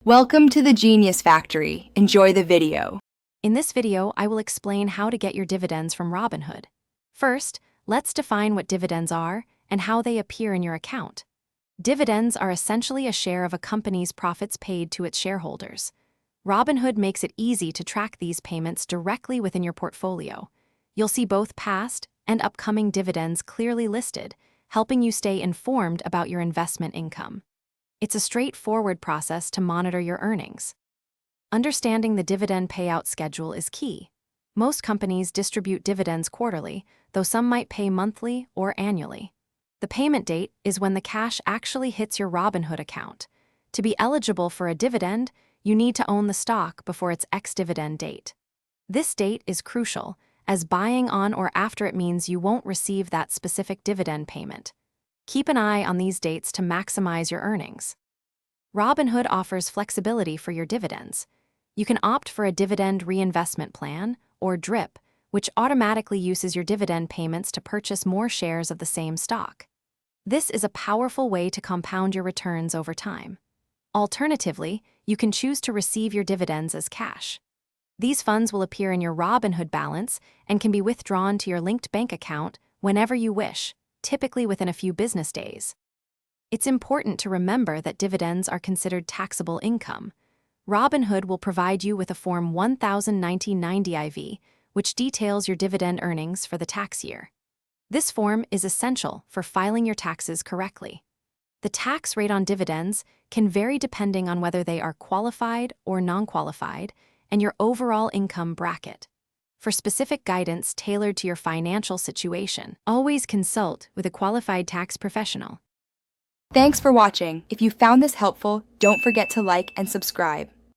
Welcome to the Genius Factory. Enjoy the video. In this video, I will explain how to get your dividends from Robinhood. First, let's define what dividends are and how they appear in your account. Dividends are essentially a share of a company's profits paid to its shareholders. Robinhood makes it easy to track these payments directly within your portfolio. You'll see both past and upcoming dividends clearly listed, helping you stay informed about your investment income. It's a straightforward process to monitor your earnings. Understanding the dividend payout schedule is key. Most companies distribute dividends quarterly, though some might pay monthly or annually. The payment date is when the cash actually hits your Robinhood account. To be eligible for a dividend, you need to own the stock before its ex-dividend date. This date is crucial, as buying on or after it means you won't receive that specific dividend payment. Keep an eye on these dates to maximize your earnings. Robinhood offers flexibility for your dividends. You can opt for a dividend reinvestment plan, or DRIP, which automatically uses your dividend payments to purchase more shares of the same stock. This is a powerful way to compound your returns over time. Alternatively, you can choose to receive your dividends as cash. These funds will appear in your Robinhood balance and can be withdrawn to your linked bank account whenever you wish, typically within a few business days. It's important to remember that dividends are considered taxable income. Robinhood will provide you with a Form 1090 IV, which details your dividend earnings for the tax year. This form is essential for filing your taxes correctly. The tax rate on dividends can vary depending on whether they are qualified or non-qualified and your overall income bracket. For specific guidance tailored to your financial situation, always consult with a qualified tax professional. Thanks for watching. If you found this helpful, don't forget to like and subscribe.